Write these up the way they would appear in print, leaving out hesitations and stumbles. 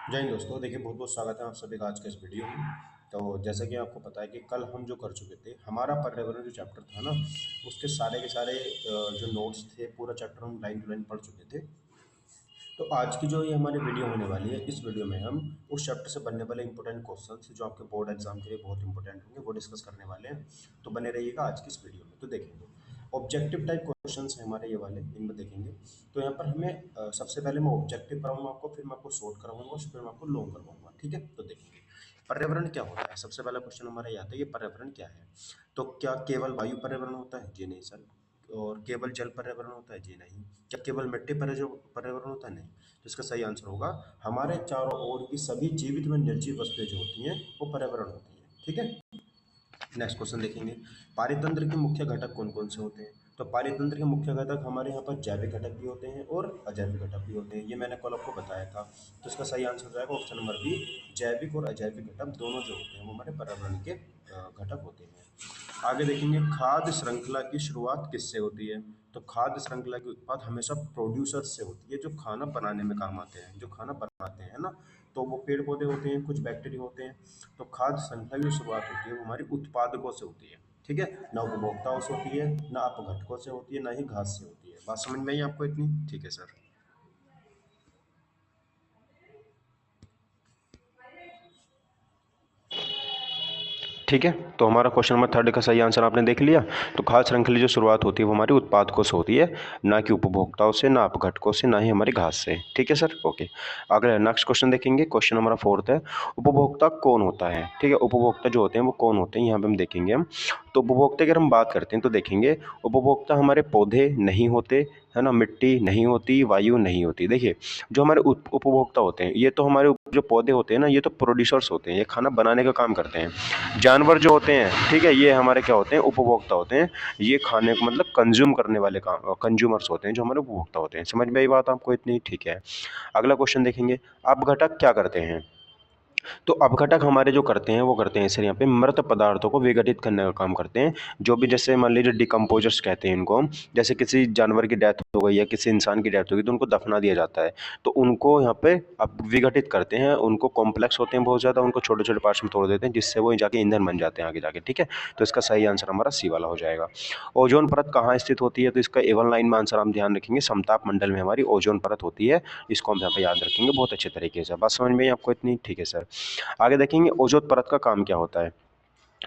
जय हिंद दोस्तों। देखिए, बहुत बहुत स्वागत है आप सभी का आज के इस वीडियो में। तो जैसा कि आपको पता है कि कल हम जो कर चुके थे, हमारा पर्यावरण जो चैप्टर था ना, उसके सारे के सारे जो नोट्स थे, पूरा चैप्टर हम लाइन टू लाइन पढ़ चुके थे। तो आज की जो ये हमारी वीडियो होने वाली है, इस वीडियो में हम उस चैप्टर से बनने वाले इंपॉर्टेंट क्वेश्चन जो आपके बोर्ड एग्जाम के लिए बहुत इंपॉर्टेंट होंगे, वो डिस्कस करने वाले हैं। तो बने रहिएगा आज की इस वीडियो में। तो देखेंगे, ऑब्जेक्टिव टाइप क्वेश्चंस हैं हमारे ये वाले, इनमें देखेंगे। तो यहाँ पर हमें सबसे पहले मैं ऑब्जेक्टिव कराऊंगा आपको, फिर मैं आपको शॉर्ट कराऊंगा, फिर मैं आपको लॉन्ग करवाऊंगा। ठीक है, तो देखेंगे पर्यावरण क्या होता है। सबसे पहला क्वेश्चन हमारा ये आता है, ये पर्यावरण क्या है। तो क्या केवल वायु पर्यावरण होता है? जी नहीं सर। और केवल जल पर्यावरण होता है? जी नहीं। क्या केवल मिट्टी पर जो पर्यावरण होता है? नहीं। तो इसका सही आंसर होगा, हमारे चारों ओर की सभी जीवित व निर्जीव वस्तुएं जो होती हैं वो पर्यावरण होती हैं। ठीक है। नेक्स्ट क्वेश्चन देखेंगे, पारितंत्र के मुख्य घटक कौन कौन से होते हैं। तो पारितंत्र के मुख्य घटक हमारे यहाँ पर जैविक घटक भी होते हैं और अजैविक घटक भी होते हैं। ये मैंने कल आपको बताया था। तो इसका सही आंसर हो जाएगा ऑप्शन नंबर बी, जैविक और अजैविक घटक दोनों जो होते हैं वो हमारे पर्यावरण के घटक होते हैं। आगे देखेंगे, खाद्य श्रृंखला की शुरुआत किससे होती है। तो खाद्य श्रृंखला की उत्पाद हमेशा प्रोड्यूसर से होती है, जो खाना बनाने में काम आते हैं, जो खाना बनाते हैं ना। तो वो पेड़ पौधे होते हैं, कुछ बैक्टीरिया होते हैं। तो खाद्य श्रृंखला की शुरुआत होती है वो हमारी उत्पादकों से होती है। ठीक है, ना उपभोक्ताओं से होती है, ना अपघटकों से होती है, ना ही घास से होती है। बात समझ में आई आपको इतनी? ठीक है सर। ठीक है, तो हमारा क्वेश्चन नंबर थर्ड का सही आंसर आपने देख लिया। तो खाद्य श्रृंखला की जो शुरुआत होती है वो हमारी उत्पादकों से होती है, ना कि उपभोक्ताओं से, ना अपघटकों से, ना ही हमारी घास से। ठीक है सर, ओके। अगला नेक्स्ट क्वेश्चन देखेंगे, क्वेश्चन हमारा फोर्थ है, उपभोक्ता कौन होता है। ठीक है, उपभोक्ता जो होते हैं वो कौन होते हैं, यहाँ पे हम देखेंगे हम। तो उपभोक्ता की अगर हम बात करते हैं तो देखेंगे, उपभोक्ता हमारे पौधे नहीं होते, है ना, मिट्टी नहीं होती, वायु नहीं होती। देखिए, जो हमारे उपभोक्ता होते हैं, ये तो हमारे जो पौधे होते हैं ना, ये तो प्रोड्यूसर्स होते हैं, ये खाना बनाने का काम करते हैं। जानवर जो होते हैं, ठीक है, ये हमारे क्या होते हैं, उपभोक्ता होते हैं। ये खाने को मतलब कंज्यूम करने वाले काम कंज्यूमर्स होते हैं, जो हमारे उपभोक्ता होते हैं। समझ में आई बात आपको इतनी? ठीक है। अगला क्वेश्चन देखेंगे, अपघटक क्या करते हैं। तो अपघटक हमारे जो करते हैं वो करते हैं सर, यहाँ पे मृत पदार्थों को विघटित करने का काम करते हैं। जो भी, जैसे मान लीजिए डिकम्पोजर्स कहते हैं इनको हम। जैसे किसी जानवर की डेथ हो गई या किसी इंसान की डेथ हो गई तो उनको दफना दिया जाता है। तो उनको यहाँ पे अब विघटित करते हैं, उनको कॉम्प्लेक्स होते हैं बहुत ज़्यादा, उनको छोटे छोटे पार्ट्स में तोड़ देते हैं, जिससे वो जाके ईंधन बन जाते हैं आगे जाके। ठीक है, तो इसका सही आंसर हमारा सी वाला हो जाएगा। ओजोन परत कहाँ स्थित होती है। तो इसका A1 लाइन में आंसर हम ध्यान रखेंगे, समताप मंडल में हमारी ओजोन परत होती है। इसको हम यहाँ पे याद रखेंगे बहुत अच्छे तरीके से। बात समझ में आई आपको इतनी? ठीक है सर। आगे देखेंगे, ओजोन परत का काम क्या होता है।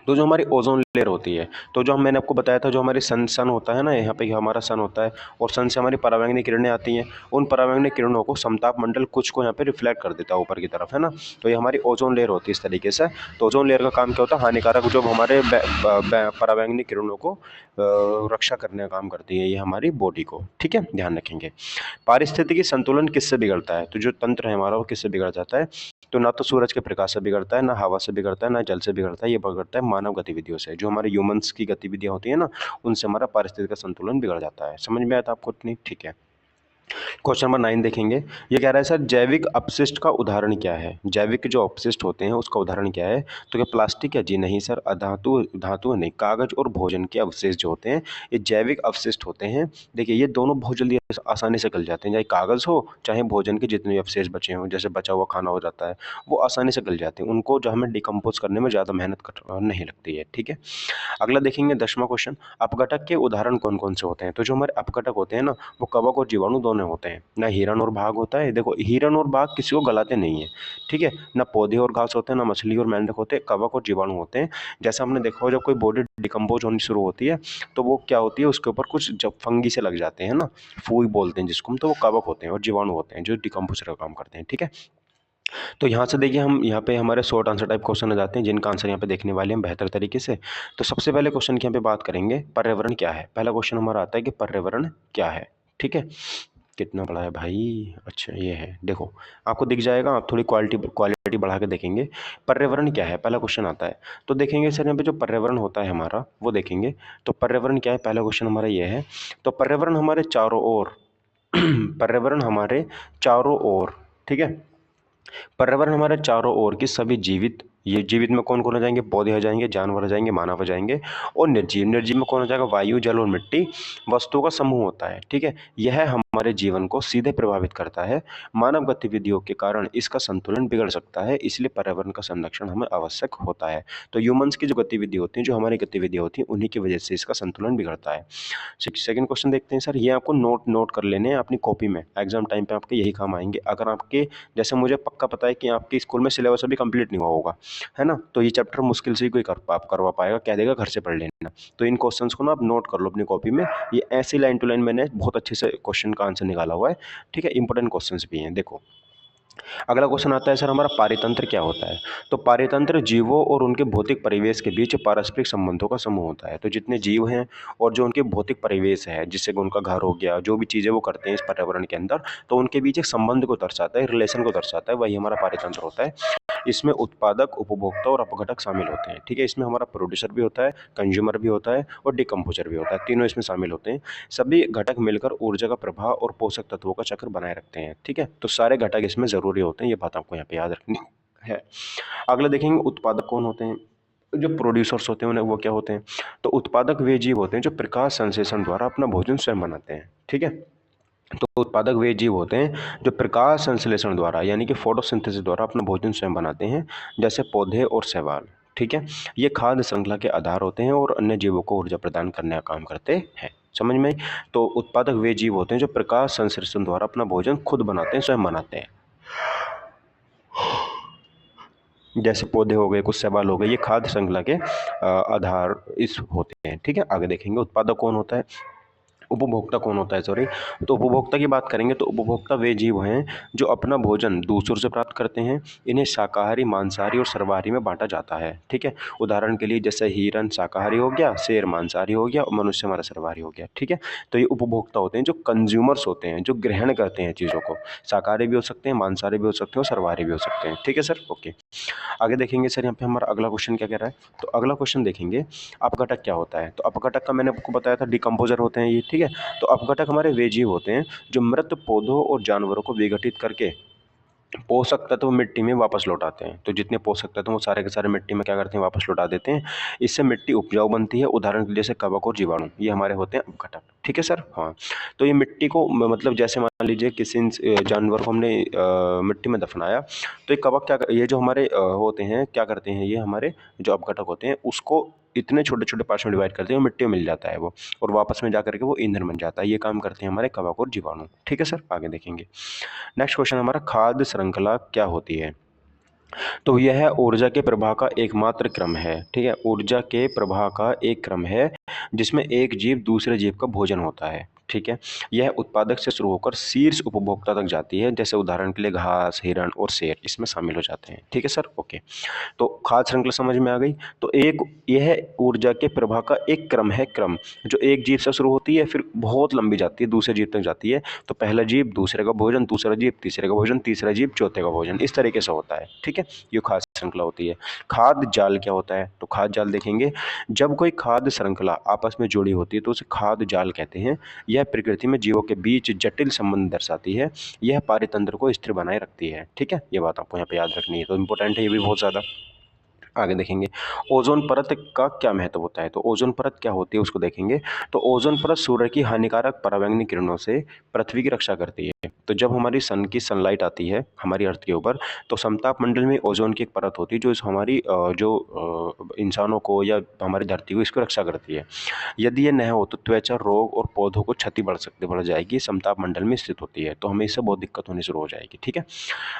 तो जो हमारी ओजोन लेयर होती है, तो जो मैंने आपको बताया था, जो हमारी सन होता है ना, यहाँ पे हमारा सन होता है, और सन से हमारी परावैंगनी किरणें आती हैं। उन परावैंगनी किरणों को समताप मंडल कुछ को यहाँ पे रिफ्लेक्ट कर देता है ऊपर की तरफ, है ना। तो ये हमारी ओजोन लेयर होती है इस तरीके से। तो ओजोन लेयर का काम क्या होता है, हानिकारक जो हमारे परावैंगनी किरणों को रक्षा करने का काम करती है ये हमारी बॉडी को। ठीक है, ध्यान रखेंगे। पारिस्थितिकी संतुलन किससे बिगड़ता है। तो जो तंत्र है हमारा वो किससे बिगड़ जाता है। तो ना तो सूरज के प्रकाश से बिगड़ता है, ना हवा से बिगड़ता है, ना जल से बिगड़ता है। ये बिगड़ता है मानव गतिविधियों से, जो हमारे ह्यूमंस की गतिविधियां होती है ना, उनसे हमारा पारिस्थितिक का संतुलन बिगड़ जाता है। समझ में आया था आपको इतनी? ठीक है। क्वेश्चन नंबर 9 देखेंगे, ये कह रहा है सर, जैविक अपशिष्ट का उदाहरण क्या है। जैविक जो अपशिष्ट होते हैं उसका उदाहरण क्या है। तो क्या प्लास्टिक है? जी नहीं सर। धातु धातु नहीं, कागज और भोजन के अवशेष जो होते हैं ये जैविक अपशिष्ट होते हैं। देखिए, ये दोनों बहुत जल्दी आसानी से गल जाते हैं, चाहे कागज हो चाहे भोजन के जितने भी अवशेष बचे हों, जैसे बचा हुआ खाना हो जाता है, वो आसानी से गल जाते हैं। उनको जो हमें डिकम्पोज करने में ज़्यादा मेहनत नहीं लगती है। ठीक है। अगला देखेंगे 10वां क्वेश्चन, अपघटक के उदाहरण कौन कौन से होते हैं। तो जो हमारे अपघटक होते हैं ना, वो कवक और जीवाणु दोनों होते हैं। ना हिरण और बाघ होता है। देखो, हिरण और बाघ किसी को गलाते नहीं है, ठीक है। ना पौधे और घास होते हैं, ना मछली और मेंढक होते हैं, कवक और जीवाणु होते हैं। जैसा हमने देखा हो, जब कोई बॉडी डिकम्पोज होनी शुरू होती है तो वो क्या होती है, उसके ऊपर कुछ जब फंगी से लग जाते हैं ना, फूई बोलते हैं जिसको हम, तो वो कवक होते हैं और जीवाणु होते हैं जो डिकम्पोज का काम करते हैं। ठीक है। तो यहाँ से देखिए, हम यहाँ पे हमारे शॉर्ट आंसर टाइप क्वेश्चन आ जाते हैं, जिनका आंसर यहाँ पे देखने वाले हैं बेहतर तरीके से। तो सबसे पहले क्वेश्चन की यहाँ पे बात करेंगे, पर्यावरण क्या है। पहला क्वेश्चन हमारा आता है कि पर्यावरण क्या है। ठीक है, कितना बड़ा है भाई। अच्छा, ये है, देखो आपको दिख जाएगा। आप थोड़ी क्वालिटी बढ़ा के देखेंगे। पर्यावरण क्या है, पहला क्वेश्चन आता है। तो देखेंगे सर, यहाँ पे जो पर्यावरण होता है हमारा वो देखेंगे। तो पर्यावरण क्या है, पहला क्वेश्चन हमारा ये है। तो पर्यावरण हमारे चारों ओर पर्यावरण हमारे चारों ओर, ठीक है, पर्यावरण हमारे चारों ओर की सभी जीवित ये जीवित में कौन कौन आ जाएंगे? पौधे आ जाएंगे, जानवर आ जाएंगे, मानव आ जाएंगे। और निर्जीव, निर्जीव में कौन आ जाएगा? वायु, जल और मिट्टी, वस्तुओं का समूह होता है। ठीक है, यह हमारे जीवन को सीधे प्रभावित करता है। मानव गतिविधियों के कारण इसका संतुलन बिगड़ सकता है, इसलिए पर्यावरण का संरक्षण हमें आवश्यक होता है। तो ह्यूमंस की जो गतिविधि होती है, जो हमारी गतिविधियां होती हैं, उन्हीं की वजह से इसका संतुलन बिगड़ता है। सेकंड क्वेश्चन देखते हैं सर। ये आपको नोट नोट कर लेने हैं अपनी कॉपी में, एग्जाम टाइम पे आपके यही काम आएंगे। अगर आपके, जैसे मुझे पक्का पता है कि आपके स्कूल में सिलेबस अभी कंप्लीट नहीं हुआ होगा, है ना, तो ये चैप्टर मुश्किल से ही कोई आप करवा पाएगा, कह देगा घर से पढ़ लेना। तो इन क्वेश्चंस को ना आप नोट कर लो अपनी कॉपी में। ये ऐसी लाइन टू लाइन मैंने बहुत अच्छे से क्वेश्चन का आंसर निकाला हुआ है। ठीक है, इंपॉर्टेंट क्वेश्चंस भी हैं। देखो, अगला क्वेश्चन आता है सर हमारा, पारितंत्र क्या होता है? तो पारितंत्र जीवों और उनके भौतिक परिवेश के बीच पारस्परिक संबंधों का समूह होता है। तो जितने जीव हैं और जो उनके भौतिक परिवेश है, जिससे उनका घर हो गया, जो भी चीज़ें वो करते हैं इस पर्यावरण के अंदर, तो उनके बीच एक संबंध को दर्शाता है, रिलेशन को दर्शाता है, वही हमारा पारितंत्र होता है। इसमें उत्पादक, उपभोक्ता और अपघटक शामिल होते हैं। ठीक है, इसमें हमारा प्रोड्यूसर भी होता है, कंज्यूमर भी होता है और डिकम्पोजर भी होता है, तीनों इसमें शामिल होते हैं। सभी घटक मिलकर ऊर्जा का प्रवाह और पोषक तत्वों का चक्र बनाए रखते हैं। ठीक है, तो सारे घटक इसमें जरूरी होते हैं, ये बात आपको यहाँ पे याद रखनी है। अगला देखेंगे, उत्पादक कौन होते हैं? जो प्रोड्यूसर्स होते हैं उन्हें, वो क्या होते हैं? तो उत्पादक वे जीव होते हैं जो प्रकाश संश्लेषण द्वारा अपना भोजन स्वयं बनाते हैं। ठीक है, तो उत्पादक वे जीव होते हैं जो प्रकाश संश्लेषण द्वारा, यानी कि फोटोसिंथेसिस द्वारा अपना भोजन स्वयं बनाते हैं, जैसे पौधे और शैवाल। ठीक है, ये खाद्य श्रृंखला के आधार होते हैं और अन्य जीवों को ऊर्जा प्रदान करने का काम करते हैं। समझ में आई? तो उत्पादक वे जीव होते हैं जो प्रकाश संश्लेषण द्वारा अपना भोजन खुद बनाते हैं, स्वयं बनाते हैं, जैसे पौधे हो गए, कुछ शैवाल हो गए, ये खाद्य श्रृंखला के आधार इस होते हैं। ठीक है, आगे देखेंगे उत्पादक कौन होता है, उपभोक्ता कौन होता है, सॉरी। तो उपभोक्ता की बात करेंगे तो उपभोक्ता वे जीव हैं जो अपना भोजन दूसरों से प्राप्त करते हैं। इन्हें शाकाहारी, मांसाहारी और सर्वाहारी में बांटा जाता है। ठीक है, उदाहरण के लिए जैसे हिरन शाकाहारी हो गया, शेर मांसाहारी हो गया और मनुष्य हमारा सर्वाहारी हो गया। ठीक है, तो ये उपभोक्ता होते हैं जो कंज्यूमर्स होते हैं, जो ग्रहण करते हैं चीज़ों को। शाकाहारी भी हो सकते हैं, मांसाहारी भी हो सकते हैं और सर्वाहारी भी हो सकते हैं। ठीक है सर, ओके। आगे देखेंगे सर, यहाँ पे हमारा अगला क्वेश्चन क्या कह रहा है। तो अगला क्वेश्चन देखेंगे, अपघटक क्या होता है। तो अपघटक का मैंने आपको बताया था, डिकम्पोजर होते हैं ये। ठीक है, तो अपघटक हमारे वे जीव होते हैं जो मृत पौधों और जानवरों को विघटित करके पोषक तत्व मिट्टी में वापस लौटाते हैं। तो जितने पोषक तत्व वो सारे के सारे मिट्टी में क्या करते हैं, वापस लौटा देते हैं। इससे मिट्टी उपजाऊ बनती है। उदाहरण के लिए जैसे कवक और जीवाणु, ये हमारे होते हैं अपघटक। ठीक है सर, हाँ। तो ये मिट्टी को मतलब जैसे मान लीजिए किसी जानवर को हमने मिट्टी में दफनाया, तो ये कवक क्या ये जो हमारे होते हैं, क्या करते हैं, ये हमारे जो अपघटक होते हैं उसको इतने छोटे छोटे पार्ट्स में डिवाइड करते हैं, मिट्टी में मिल जाता है वो, और वापस में जाकर के वो ईंधन बन जाता है। ये काम करते हैं हमारे कवक और जीवाणु। ठीक है सर, आगे देखेंगे। नेक्स्ट क्वेश्चन हमारा, खाद्य श्रृंखला क्या होती है। तो यह ऊर्जा के प्रवाह का एकमात्र क्रम है। ठीक है, ऊर्जा के प्रवाह का एक क्रम है जिसमें एक जीव दूसरे जीव का भोजन होता है। ठीक है, यह उत्पादक से शुरू होकर शीर्ष उपभोक्ता तक जाती है, जैसे उदाहरण के लिए घास, हिरण और शेर इसमें शामिल हो जाते हैं। ठीक है सर, ओके। तो खाद्य श्रृंखला समझ में आ गई। तो एक, यह ऊर्जा के प्रवाह का एक क्रम है, क्रम जो एक जीव से शुरू होती है, फिर बहुत लंबी जाती है, दूसरे जीव तक जाती है। तो पहला जीव दूसरे का भोजन, दूसरा जीव तीसरे का भोजन, तीसरा जीव चौथे का भोजन, इस तरीके से होता है। ठीक है, ये खाद्य श्रृंखला होती है। खाद्य जाल क्या होता है। तो खाद्य जाल देखेंगे, जब कोई खाद्य श्रृंखला आपस में जुड़ी होती है तो उसे खाद्य जाल कहते हैं। यह प्रकृति में जीवों के बीच जटिल संबंध दर्शाती है। यह पारितंत्र को स्थिर बनाए रखती है। ठीक है, ये बात आपको यहाँ पे याद रखनी है, तो इंपॉर्टेंट है ये भी बहुत ज़्यादा। आगे देखेंगे, ओजोन परत का क्या महत्व होता है। तो ओजोन परत क्या होती है उसको देखेंगे। तो ओजोन परत सूर्य की हानिकारक पराबैंगनी किरणों से पृथ्वी की रक्षा करती है। तो जब हमारी सन की सनलाइट आती है हमारी अर्थ के ऊपर, तो समताप मंडल में ओजोन की एक परत होती है जो इस हमारी इंसानों को या हमारी धरती को इसको रक्षा करती है। यदि ये न हो तो त्वचा रोग और पौधों को क्षति बढ़ जाएगी। समताप मंडल में स्थित होती है, तो हमें इससे बहुत दिक्कत होनी शुरू हो जाएगी। ठीक है,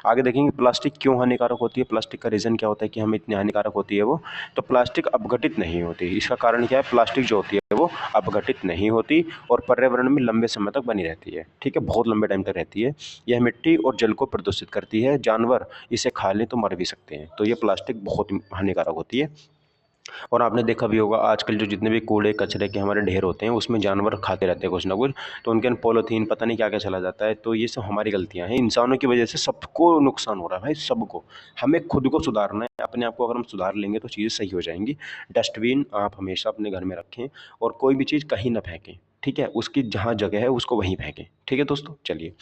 आगे देखेंगे, प्लास्टिक क्यों हानिकारक होती है। प्लास्टिक का रीज़न क्या होता है कि हमें इतनी हानिकारक होती है वो। तो प्लास्टिक अपघटित नहीं होती। इसका कारण क्या है, प्लास्टिक जो होती है वो अपघटित नहीं होती और पर्यावरण में लंबे समय तक बनी रहती है। ठीक है, बहुत लंबे टाइम तक रहती है। यह मिट्टी और जल को प्रदूषित करती है। जानवर इसे खा लें तो मर भी सकते हैं। तो ये प्लास्टिक बहुत हानिकारक होती है। और आपने देखा भी होगा आजकल जो जितने भी कूड़े कचरे के हमारे ढेर होते हैं उसमें जानवर खाते रहते हैं कुछ ना कुछ, तो उनके अंदर पॉलीथीन पता नहीं क्या क्या चला जाता है। तो ये सब हमारी गलतियां हैं, इंसानों की वजह से सबको नुकसान हो रहा है भाई, सबको। हमें खुद को सुधारना है, अपने आप को अगर हम सुधार लेंगे तो चीज़ें सही हो जाएंगी। डस्टबिन आप हमेशा अपने घर में रखें और कोई भी चीज़ कहीं ना फेंकें। ठीक है, उसकी जहाँ जगह है उसको वहीं फेंकें। ठीक है दोस्तों, चलिए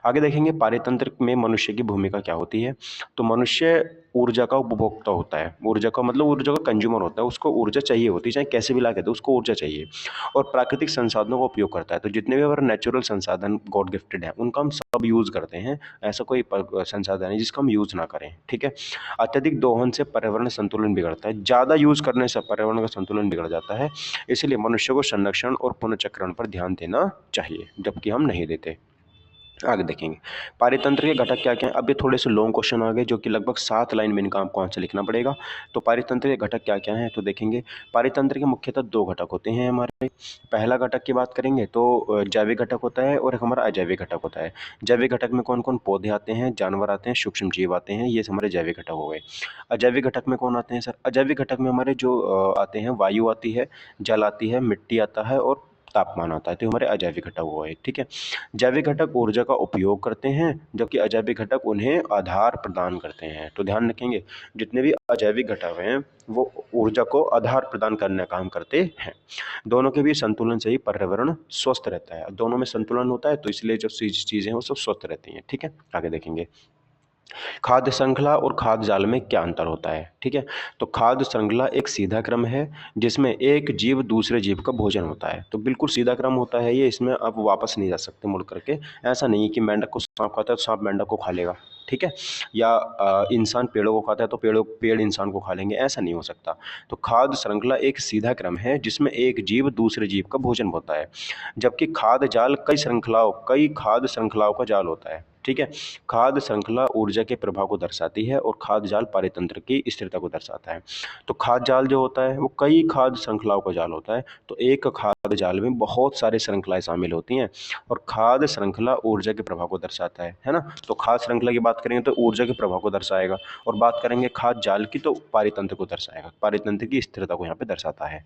आगे देखेंगे, पारितंत्र में मनुष्य की भूमिका क्या होती है। तो मनुष्य ऊर्जा का उपभोक्ता होता है। ऊर्जा का मतलब ऊर्जा का कंज्यूमर होता है, उसको ऊर्जा चाहिए होती है, चाहे कैसे भी ला के दो उसको ऊर्जा चाहिए। और प्राकृतिक संसाधनों का उपयोग करता है। तो जितने भी हमारे नेचुरल संसाधन गॉड गिफ्टेड हैं उनका हम सब यूज़ करते हैं। ऐसा कोई संसाधन है जिसका हम यूज़ ना करें, ठीक है। अत्यधिक दोहन से पर्यावरण संतुलन बिगड़ता है। ज़्यादा यूज़ करने से पर्यावरण का संतुलन बिगड़ जाता है। इसलिए मनुष्य को संरक्षण और पुनर्चक्रण पर ध्यान देना चाहिए, जबकि हम नहीं देते। आगे देखेंगे पारितंत्र के घटक क्या क्या हैं। अब ये थोड़े से लॉन्ग क्वेश्चन आ गए जो कि लगभग 7 लाइन में इनका आपको आंसर लिखना पड़ेगा। तो पारितंत्र के घटक क्या क्या हैं तो देखेंगे। पारितंत्र के मुख्यतः 2 घटक होते हैं हमारे। पहला घटक की बात करेंगे तो जैविक घटक होता है और एक हमारा अजैविक घटक होता है। जैविक घटक में कौन कौन पौधे आते हैं, जानवर आते हैं, सूक्ष्म जीव आते हैं, ये हमारे जैविक घटक हो गए। अजैविक घटक में कौन आते हैं सर? अजैविक घटक में हमारे जो आते हैं वायु आती है, जल आती है, मिट्टी आता है और तापमान आता है। तो हमारे अजैविक घटक हो गए, ठीक है। जैविक घटक ऊर्जा का उपयोग करते हैं जबकि अजैविक घटक उन्हें आधार प्रदान करते हैं। तो ध्यान रखेंगे जितने भी अजैविक घटक हैं वो ऊर्जा को आधार प्रदान करने का काम करते हैं। दोनों के बीच संतुलन से ही पर्यावरण स्वस्थ रहता है। दोनों में संतुलन होता है तो इसलिए जो चीज़ें हैं वो सब स्वस्थ रहती हैं, ठीक है। आगे देखेंगे खाद्य श्रृंखला और खाद्य जाल में क्या अंतर होता है, ठीक है। तो खाद्य श्रृंखला एक सीधा क्रम है जिसमें एक जीव दूसरे जीव का भोजन होता है। तो बिल्कुल सीधा क्रम होता है ये, इसमें आप वापस नहीं जा सकते मुड़ करके। ऐसा नहीं है कि मेंढक को सांप खाता है तो सांप मेंढक को खा लेगा, ठीक है। या इंसान पेड़ों को खाता है तो पेड़ इंसान को खा लेंगे, ऐसा नहीं हो सकता। तो खाद्य श्रृंखला एक सीधा क्रम है जिसमें एक जीव दूसरे जीव का भोजन होता है, जबकि खाद्य जाल कई खाद्य श्रृंखलाओं का जाल होता है, ठीक है। खाद्य श्रृंखला ऊर्जा के प्रभाव को दर्शाती है और खाद्य जाल पारितंत्र की स्थिरता को दर्शाता है। तो खाद्य जाल जो होता है वो कई खाद्य श्रृंखलाओं का जाल होता है। तो एक खाद्य जाल में बहुत सारी श्रृंखलाएं शामिल होती हैं और खाद्य श्रृंखला ऊर्जा के प्रभाव को दर्शाता है ना। तो खाद्य श्रृंखला की बात करेंगे तो ऊर्जा के प्रभाव को दर्शाएगा और बात करेंगे खाद्य जाल की तो पारितंत्र को दर्शाएगा, पारितंत्र की स्थिरता को यहाँ पे दर्शाता है।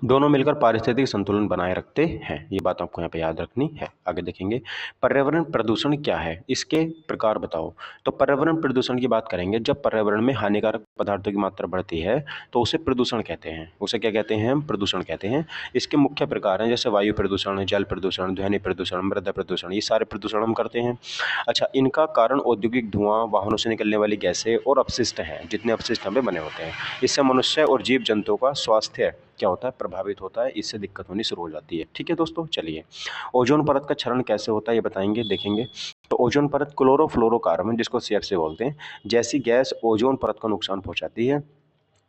दोनों मिलकर पारिस्थितिक संतुलन बनाए रखते हैं, ये बात आपको यहाँ पे याद रखनी है। आगे देखेंगे पर्यावरण प्रदूषण क्या है, इसके प्रकार बताओ। तो पर्यावरण प्रदूषण की बात करेंगे जब पर्यावरण में हानिकारक पदार्थों की मात्रा बढ़ती है तो उसे प्रदूषण कहते हैं। उसे क्या कहते हैं? हम प्रदूषण कहते हैं। इसके मुख्य प्रकार हैं जैसे वायु प्रदूषण, जल प्रदूषण, ध्वनि प्रदूषण, मृदा प्रदूषण, ये सारे प्रदूषण हम करते हैं। अच्छा, इनका कारण औद्योगिक धुआं, वाहनों से निकलने वाली गैसें और अपशिष्ट हैं, जितने अपशिष्ट हमें बने होते हैं। इससे मनुष्य और जीव जंतुओं का स्वास्थ्य क्या होता है? प्रभावित होता है, इससे दिक्कत होनी शुरू हो जाती है, ठीक है दोस्तों। चलिए ओजोन परत का क्षरण कैसे होता है ये बताएंगे, देखेंगे। तो ओजोन परत क्लोरोफ्लोरोकार्बन जिसको CFC बोलते हैं जैसी गैस ओजोन परत को नुकसान पहुंचाती है।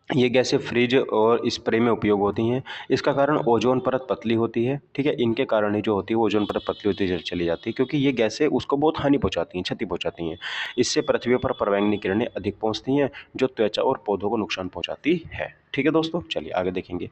ये गैसें फ्रिज और स्प्रे में उपयोग होती हैं। इसका कारण ओजोन परत पतली होती है, ठीक है। इनके कारण ही जो होती है वो ओजोन परत पतली होती चली जाती है क्योंकि ये गैसें उसको बहुत हानि पहुंचाती हैं, क्षति पहुंचाती हैं। इससे पृथ्वी पर परवैंगनी किरणें अधिक पहुंचती हैं जो त्वचा और पौधों को नुकसान पहुंचाती है, ठीक है दोस्तों। चलिए आगे देखेंगे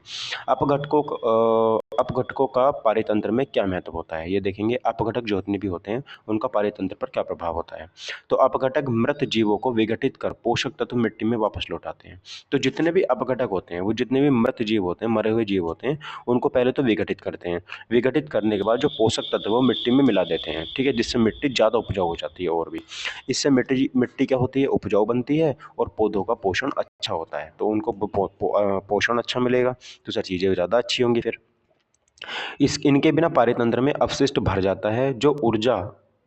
अपघटकों का पारितंत्र में क्या महत्व होता है, ये देखेंगे। अपघटक जो जितने भी होते हैं उनका पारितंत्र पर क्या प्रभाव होता है। तो अपघटक मृत जीवों को विघटित कर पोषक तत्व मिट्टी में वापस लौटाते हैं। तो जितने भी अपघटक होते हैं वो जितने भी मृत जीव होते हैं, मरे हुए जीव होते हैं, उनको पहले तो विघटित करते हैं। विघटित करने के बाद जो पोषक तत्व वो मिट्टी में मिला देते हैं, ठीक है, जिससे मिट्टी ज़्यादा उपजाऊ हो जाती है। और भी इससे मिट्टी क्या होती है? उपजाऊ बनती है और पौधों का पोषण अच्छा होता है। तो उनको पोषण अच्छा मिलेगा तो सर चीज़ें ज़्यादा अच्छी होंगी। फिर इनके बिना पारितंत्र में अपशिष्ट भर जाता है, जो ऊर्जा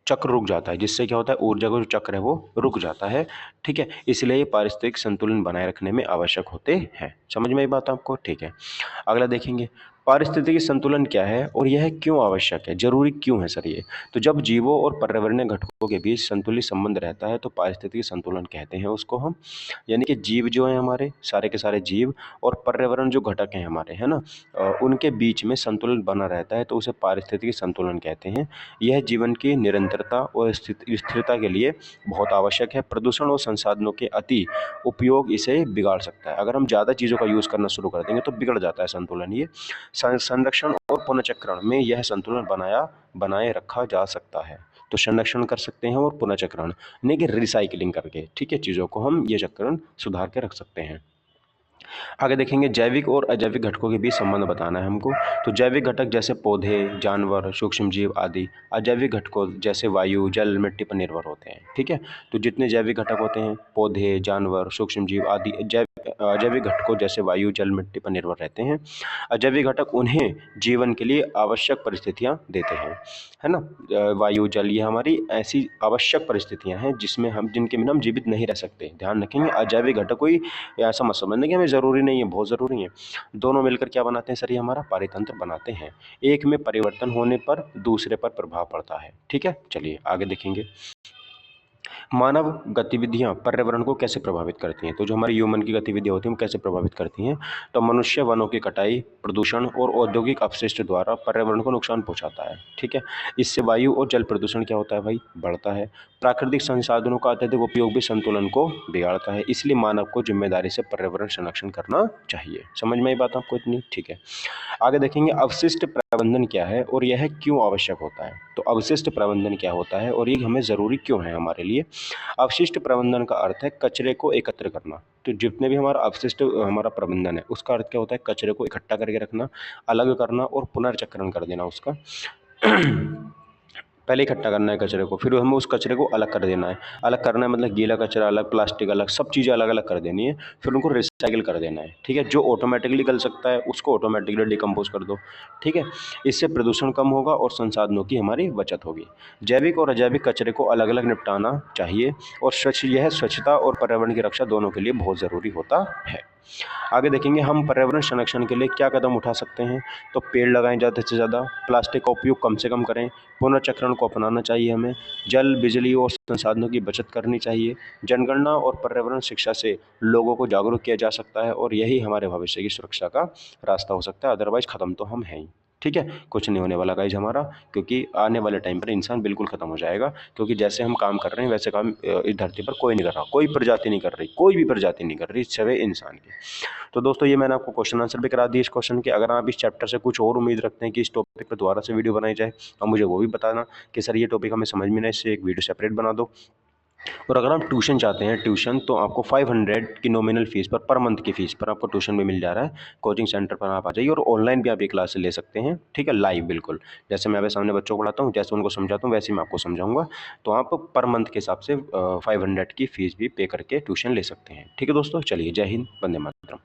चक्र रुक जाता है, जिससे क्या होता है? ऊर्जा का जो चक्र है वो रुक जाता है, ठीक है। इसलिए ये पारिस्थितिक संतुलन बनाए रखने में आवश्यक होते हैं। समझ में ये बात आपको? ठीक है। अगला देखेंगे पारिस्थितिकी संतुलन क्या है और यह क्यों आवश्यक है, जरूरी क्यों है सर ये। तो जब जीवों और पर्यावरणीय घटकों के बीच संतुलित संबंध रहता है तो पारिस्थितिकी संतुलन कहते हैं उसको हम। यानी कि जीव जो है हमारे सारे के सारे जीव और पर्यावरण जो घटक हैं हमारे, है ना, उनके बीच में संतुलन बना रहता है तो उसे पारिस्थितिकी संतुलन कहते हैं। यह जीवन की निरंतरता और स्थिरता के लिए बहुत आवश्यक है। प्रदूषण और संसाधनों के अति उपयोग इसे बिगाड़ सकता है। अगर हम ज़्यादा चीज़ों का यूज़ करना शुरू कर देंगे तो बिगड़ जाता है संतुलन। ये संरक्षण और पुनर्चक्रण में यह संतुलन बनाए रखा जा सकता है। तो संरक्षण कर सकते हैं और पुनर्चक्रण यानी कि रिसाइकलिंग करके, ठीक है, चीज़ों को हम ये चक्रण सुधार के रख सकते हैं। आगे देखेंगे जैविक और अजैविक घटकों के बीच संबंध बताना है हमको। तो जैविक घटक जैसे पौधे, जानवर, सूक्ष्म जीव आदि अजैविक घटकों जैसे वायु, जल, मिट्टी पर निर्भर होते हैं, ठीक है। तो जितने जैविक घटक होते हैं, पौधे, जानवर, सूक्ष्म जीव आदि अजैविक घटकों जैसे वायु, जल, मिट्टी पर निर्भर रहते हैं। अजैविक घटक उन्हें जीवन के लिए आवश्यक परिस्थितियां देते हैं, है ना। वायु, जल ये हमारी ऐसी आवश्यक परिस्थितियां हैं जिनके बिना हम जीवित नहीं रह सकते। ध्यान रखेंगे, अजैविक घटक कोई ऐसा मत समझना कि हमें ज़रूरी नहीं है, बहुत ज़रूरी है। दोनों मिलकर क्या बनाते हैं सर, ये हमारा पारितंत्र बनाते हैं। एक में परिवर्तन होने पर दूसरे पर प्रभाव पड़ता है। ठीक है, चलिए आगे देखेंगे। मानव गतिविधियां पर्यावरण को कैसे प्रभावित करती हैं। तो जो हमारी ह्यूमन की गतिविधियां होती हैं वो कैसे प्रभावित करती हैं। तो मनुष्य वनों की कटाई, प्रदूषण और औद्योगिक अपशिष्ट द्वारा पर्यावरण को नुकसान पहुंचाता है। ठीक है, इससे वायु और जल प्रदूषण क्या होता है भाई, बढ़ता है। प्राकृतिक संसाधनों का अत्यधिक उपयोग भी संतुलन को बिगाड़ता है। इसलिए मानव को जिम्मेदारी से पर्यावरण संरक्षण करना चाहिए। समझ में आई बात आपको इतनी, ठीक है। आगे देखेंगे अवशिष्ट प्रबंधन क्या है और यह क्यों आवश्यक होता है। तो अवशिष्ट प्रबंधन क्या होता है और ये हमें ज़रूरी क्यों है हमारे लिए। अवशिष्ट प्रबंधन का अर्थ है कचरे को एकत्र करना। तो जितने भी हमारा अवशिष्ट हमारा प्रबंधन है उसका अर्थ क्या होता है, कचरे को इकट्ठा करके रखना, अलग करना और पुनर्चक्रण कर देना उसका। पहले इकट्ठा करना है कचरे को, फिर हमें उस कचरे को अलग कर देना है। अलग करना है मतलब गीला कचरा अलग, प्लास्टिक अलग, सब चीज़ें अलग अलग कर देनी है। फिर उनको रिसाइकिल कर देना है। ठीक है, जो ऑटोमेटिकली गल सकता है उसको ऑटोमेटिकली डिकम्पोज कर दो। ठीक है, इससे प्रदूषण कम होगा और संसाधनों की हमारी बचत होगी। जैविक और अजैविक कचरे को अलग अलग निपटाना चाहिए और यह स्वच्छता और पर्यावरण की रक्षा दोनों के लिए बहुत ज़रूरी होता है। आगे देखेंगे हम पर्यावरण संरक्षण के लिए क्या कदम उठा सकते हैं। तो पेड़ लगाएं ज़्यादा से ज़्यादा, प्लास्टिक का उपयोग कम से कम करें, पुनर्चक्रण को अपनाना चाहिए हमें, जल, बिजली और संसाधनों की बचत करनी चाहिए। जनगणना और पर्यावरण शिक्षा से लोगों को जागरूक किया जा सकता है और यही हमारे भविष्य की सुरक्षा का रास्ता हो सकता है। अदरवाइज ख़त्म तो हम हैं ही। ठीक है, कुछ नहीं होने वाला गाइज हमारा, क्योंकि आने वाले टाइम पर इंसान बिल्कुल ख़त्म हो जाएगा। क्योंकि जैसे हम काम कर रहे हैं वैसे काम इस धरती पर कोई नहीं कर रहा, कोई प्रजाति नहीं कर रही, कोई भी प्रजाति नहीं कर रही सिवाय इंसान की। तो दोस्तों ये मैंने आपको क्वेश्चन आंसर भी करा दिए इस क्वेश्चन के। अगर आप इस चैप्टर से कुछ और उम्मीद रखते हैं कि इस टॉपिक पर दोबारा से वीडियो बनाई जाए और मुझे वो भी बताना कि सर ये टॉपिक हमें समझ में नहीं, इससे एक वीडियो सेपरेट बना दो। और अगर आप ट्यूशन चाहते हैं, ट्यूशन तो आपको 500 की नॉमिनल फीस पर मंथ की फीस पर आपको ट्यूशन भी मिल जा रहा है। कोचिंग सेंटर पर आप आ जाइए और ऑनलाइन भी आप ये क्लास ले सकते हैं। ठीक है, लाइव बिल्कुल, जैसे मैं अभी सामने बच्चों को पढ़ाता हूँ, जैसे उनको समझाता हूँ वैसे मैं आपको समझाऊंगा। तो आप पर मंथ के हिसाब से 500 की फीस भी पे करके ट्यूशन ले सकते हैं। ठीक है दोस्तों, चलिए जय हिंद, वंदे मातरम।